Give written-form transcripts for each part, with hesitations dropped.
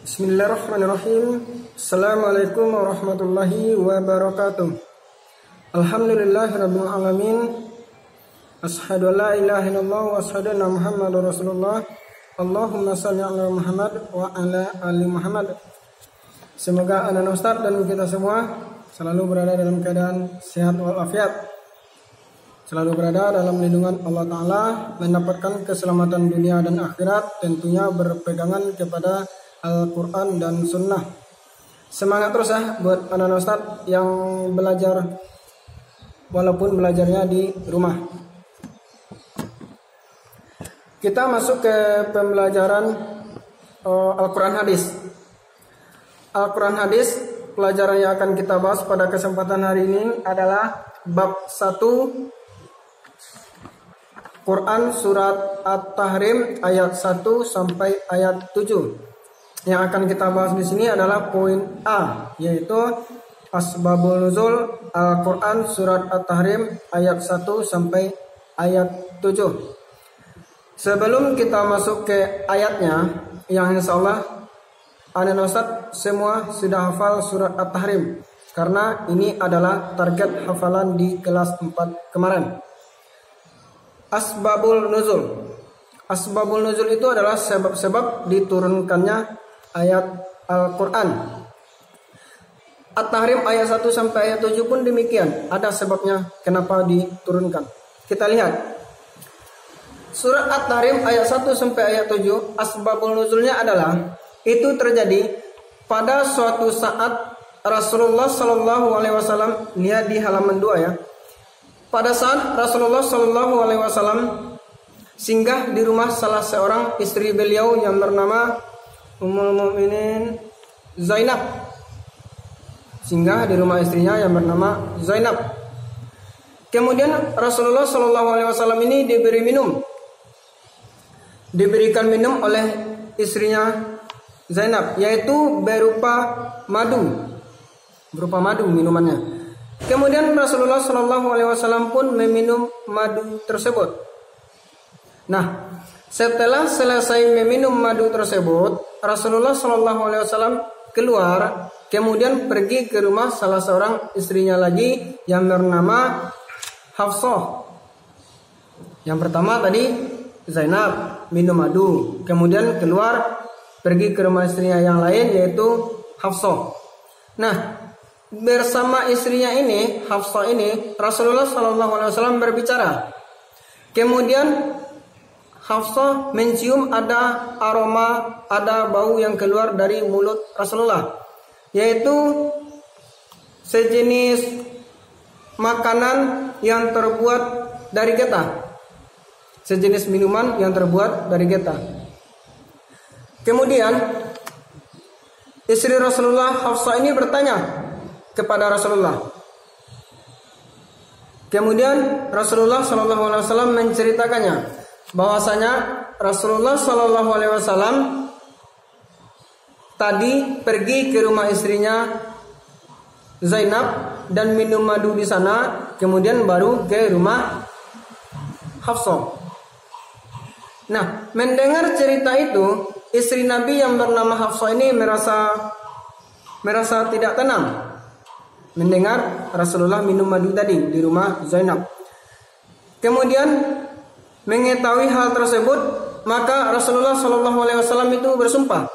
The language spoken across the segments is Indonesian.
Bismillahirrahmanirrahim. Assalamualaikum warahmatullahi wabarakatuh. Alhamdulillahirabbil alamin. Asyhadu an la ilaha illallah wa asyhadu anna Muhammadar Rasulullah. Allahumma shalli ala Muhammad wa ala ali Muhammad. Semoga anak Ustaz dan kita semua selalu berada dalam keadaan sehat walafiat, selalu berada dalam lindungan Allah Ta'ala, mendapatkan keselamatan dunia dan akhirat, tentunya berpegangan kepada Al-Quran dan Sunnah. Semangat terus ya buat anak Ustaz yang belajar, walaupun belajarnya di rumah. Kita masuk ke pembelajaran Al-Quran Hadis. Al-Quran Hadis, pelajaran yang akan kita bahas pada kesempatan hari ini adalah bab 1 Quran surat At-Tahrim ayat 1 sampai ayat 7. Yang akan kita bahas di sini adalah poin A, yaitu asbabul nuzul Al-Quran surat At-Tahrim ayat 1 sampai ayat 7. Sebelum kita masuk ke ayatnya, yang insya Allah anak Ustaz semua sudah hafal surat At-Tahrim, karena ini adalah target hafalan di kelas 4 kemarin. Asbabul nuzul. Asbabul nuzul itu adalah sebab-sebab diturunkannya ayat Al-Quran. At-Tahrim ayat 1 sampai ayat 7 pun demikian. Ada sebabnya kenapa diturunkan. Kita lihat. Surat At-Tahrim ayat 1 sampai ayat 7, asbabul nuzulnya adalah itu terjadi pada suatu saat Rasulullah Shallallahu Alaihi Wasallam, lihat di halaman 2 ya. Pada saat Rasulullah Shallallahu Alaihi Wasallam singgah di rumah salah seorang istri beliau yang bernama Ummul Mukminin Zainab. Singgah di rumah istrinya yang bernama Zainab. Kemudian Rasulullah Shallallahu Alaihi Wasallam ini diberikan minum oleh istrinya Zainab, yaitu berupa madu minumannya. Kemudian Rasulullah Shallallahu Alaihi Wasallam pun meminum madu tersebut. Nah, setelah selesai meminum madu tersebut, Rasulullah Shallallahu Alaihi Wasallam keluar, kemudian pergi ke rumah salah seorang istrinya lagi yang bernama Hafsah. Yang pertama tadi Zainab minum madu, kemudian keluar pergi ke rumah istrinya yang lain yaitu Hafsah. Nah, bersama istrinya ini, Hafsah ini, Rasulullah Shallallahu Alaihi Wasallam berbicara. Kemudian Hafsah mencium ada aroma, ada bau yang keluar dari mulut Rasulullah, yaitu sejenis makanan yang terbuat dari getah, sejenis minuman yang terbuat dari getah. Kemudian istri Rasulullah Hafsah ini bertanya kepada Rasulullah. Kemudian Rasulullah Shallallahu Alaihi Wasallam menceritakannya bahwasanya Rasulullah Shallallahu Alaihi Wasallam tadi pergi ke rumah istrinya Zainab dan minum madu di sana, kemudian baru ke rumah Hafsah. Nah, mendengar cerita itu, istri Nabi yang bernama Hafsah ini merasa tidak tenang mendengar Rasulullah minum madu tadi di rumah Zainab. Kemudian mengetahui hal tersebut, maka Rasulullah Shallallahu Alaihi Wasallam itu bersumpah.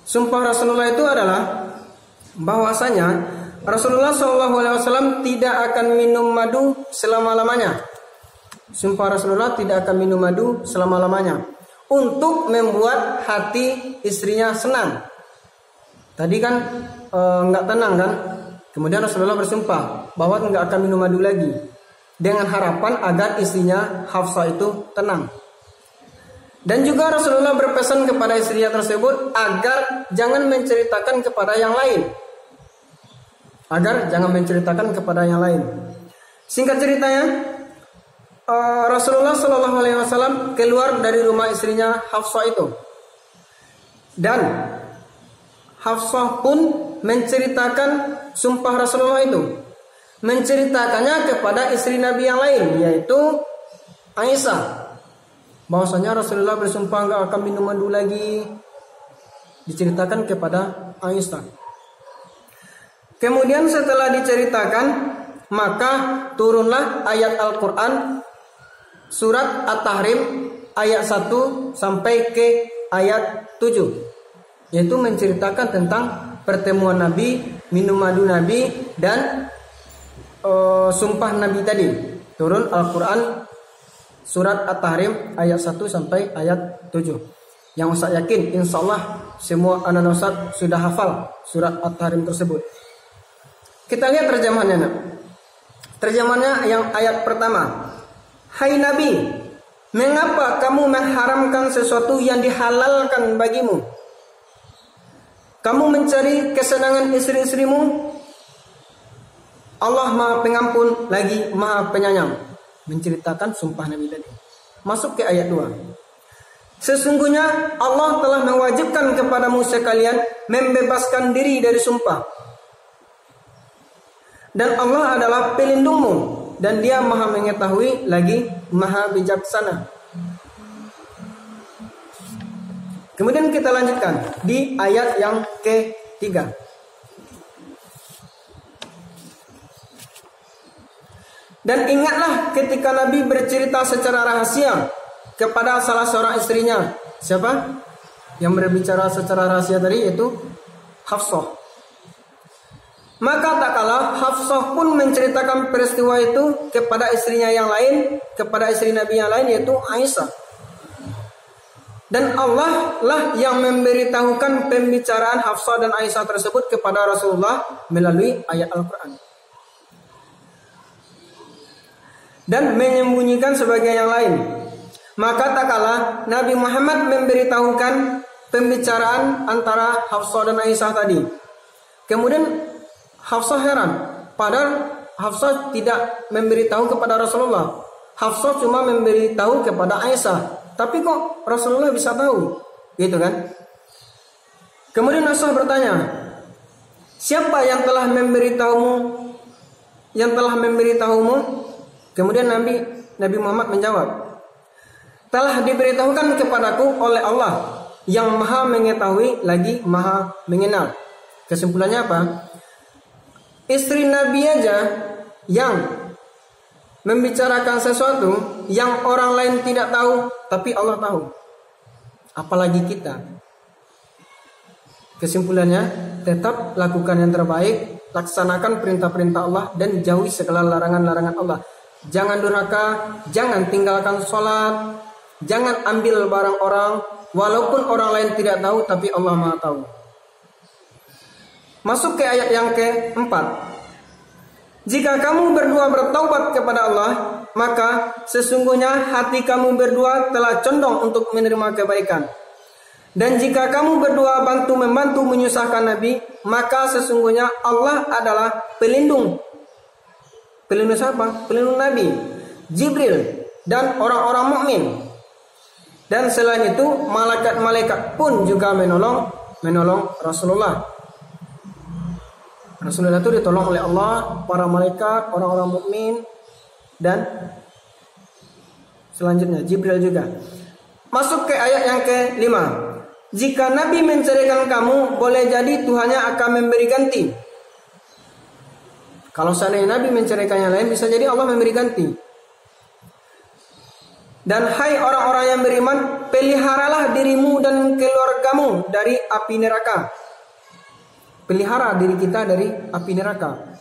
Sumpah Rasulullah itu adalah bahwasanya Rasulullah Shallallahu Alaihi Wasallam tidak akan minum madu selama-lamanya. Sumpah Rasulullah tidak akan minum madu selama-lamanya untuk membuat hati istrinya senang. Tadi kan nggak tenang kan? Kemudian Rasulullah bersumpah bahwa nggak akan minum madu lagi, dengan harapan agar istrinya Hafsah itu tenang. Dan juga Rasulullah berpesan kepada istrinya tersebut agar jangan menceritakan kepada yang lain. Singkat ceritanya, Rasulullah Shallallahu Alaihi Wasallam keluar dari rumah istrinya Hafsah itu, dan Hafsah pun menceritakan sumpah Rasulullah itu, menceritakannya kepada istri Nabi yang lain, yaitu Aisyah, bahwasanya Rasulullah bersumpah enggak akan minum madu lagi. diceritakan kepada Aisyah. Kemudian setelah diceritakan, maka turunlah ayat Al-Quran surat At-Tahrim ayat 1 sampai ke ayat 7, yaitu menceritakan tentang pertemuan Nabi, minum madu Nabi, dan sumpah Nabi tadi. Turun Al-Quran surat At-Tahrim ayat 1 sampai ayat 7. Yang Ustaz yakin insyaallah semua anak Ustaz sudah hafal surat At-Tahrim tersebut. Kita lihat terjemahannya. Terjemahannya yang ayat pertama. Hai Nabi, mengapa kamu mengharamkan sesuatu yang dihalalkan bagimu? Kamu mencari kesenangan istri-istrimu? Allah Maha Pengampun lagi Maha Penyayang. Menceritakan sumpah Nabi tadi. Masuk ke ayat 2. Sesungguhnya Allah telah mewajibkan kepadamu sekalian membebaskan diri dari sumpah. Dan Allah adalah pelindungmu, dan Dia Maha mengetahui lagi Maha bijaksana. Kemudian kita lanjutkan di ayat yang ketiga. Dan ingatlah ketika Nabi bercerita secara rahasia kepada salah seorang istrinya. Siapa yang berbicara secara rahasia tadi? Yaitu Hafsah. Maka tak kalah Hafsah pun menceritakan peristiwa itu kepada istrinya yang lain, kepada istri Nabi yang lain, yaitu Aisyah. Dan Allah lah yang memberitahukan pembicaraan Hafsah dan Aisyah tersebut kepada Rasulullah melalui ayat Al-Quran. Dan menyembunyikan sebagian yang lain. Maka tak kalah Nabi Muhammad memberitahukan pembicaraan antara Hafsah dan Aisyah tadi. Kemudian Hafsah heran, padahal Hafsah tidak memberitahu kepada Rasulullah. Hafsah cuma memberitahu kepada Aisyah. Tapi kok Rasulullah bisa tahu? Gitu kan? Kemudian Aisyah bertanya, siapa yang telah memberitahumu? Yang telah memberitahumu? Kemudian Nabi Muhammad menjawab, telah diberitahukan kepadaku oleh Allah yang Maha mengetahui lagi Maha mengenal. Kesimpulannya apa? Istri Nabi aja yang membicarakan sesuatu yang orang lain tidak tahu, tapi Allah tahu. Apalagi kita. Kesimpulannya, tetap lakukan yang terbaik, laksanakan perintah-perintah Allah dan jauhi segala larangan-larangan Allah. Jangan durhaka, jangan tinggalkan sholat, jangan ambil barang orang, walaupun orang lain tidak tahu, tapi Allah Maha tahu. Masuk ke ayat yang keempat. Jika kamu berdua bertaubat kepada Allah, maka sesungguhnya hati kamu berdua telah condong untuk menerima kebaikan. Dan jika kamu berdua bantu-membantu menyusahkan Nabi, maka sesungguhnya Allah adalah pelindung. Pelindung siapa? Pelindung Nabi, Jibril, dan orang-orang mukmin. Dan selain itu, malaikat-malaikat pun juga menolong Rasulullah. Rasulullah itu ditolong oleh Allah, para malaikat, orang-orang mukmin, dan selanjutnya Jibril juga. Masuk ke ayat yang ke-5. Jika Nabi menceraikan kamu, boleh jadi Tuhannya akan memberi ganti. Kalau seandainya Nabi menceraikan yang lain, bisa jadi Allah memberi ganti. Dan hai orang-orang yang beriman, peliharalah dirimu dan keluargamu dari api neraka. Pelihara diri kita dari api neraka.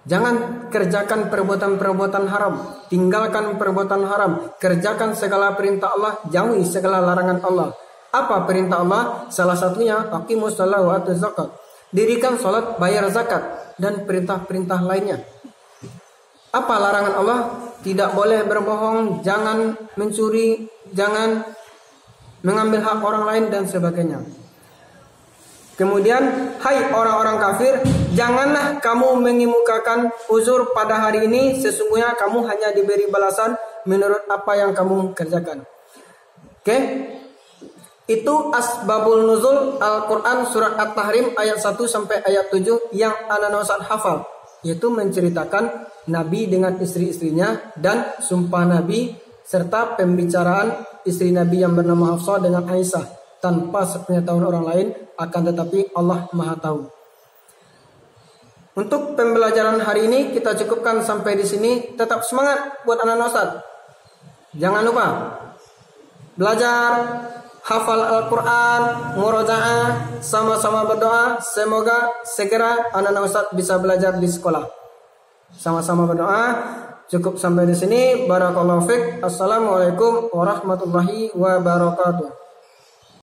Jangan kerjakan perbuatan-perbuatan haram, tinggalkan perbuatan haram, kerjakan segala perintah Allah, jauhi segala larangan Allah. Apa perintah Allah? Salah satunya aqimus shalah wa atuz zakat. Dirikan salat, bayar zakat, dan perintah-perintah lainnya. Apa larangan Allah? Tidak boleh berbohong, jangan mencuri, jangan mengambil hak orang lain, dan sebagainya. Kemudian, hai orang-orang kafir, janganlah kamu mengemukakan uzur pada hari ini, sesungguhnya kamu hanya diberi balasan menurut apa yang kamu kerjakan. Oke? Itu asbabul nuzul Al-Quran surat At-Tahrim ayat 1 sampai ayat 7 yang anak Ustaz hafal, yaitu menceritakan Nabi dengan istri-istrinya dan sumpah Nabi serta pembicaraan istri Nabi yang bernama Hafsah dengan Aisyah. tanpa sepengetahuan orang lain, akan tetapi Allah Maha tahu. Untuk pembelajaran hari ini kita cukupkan sampai di sini. Tetap semangat buat anak-anak Ustaz. Jangan lupa belajar, hafal Al-Quran, murojaah, sama-sama berdoa. Semoga segera anak-anak Ustaz bisa belajar di sekolah. Sama-sama berdoa. Cukup sampai di sini. Barakallahu fiik. Assalamualaikum warahmatullahi wabarakatuh.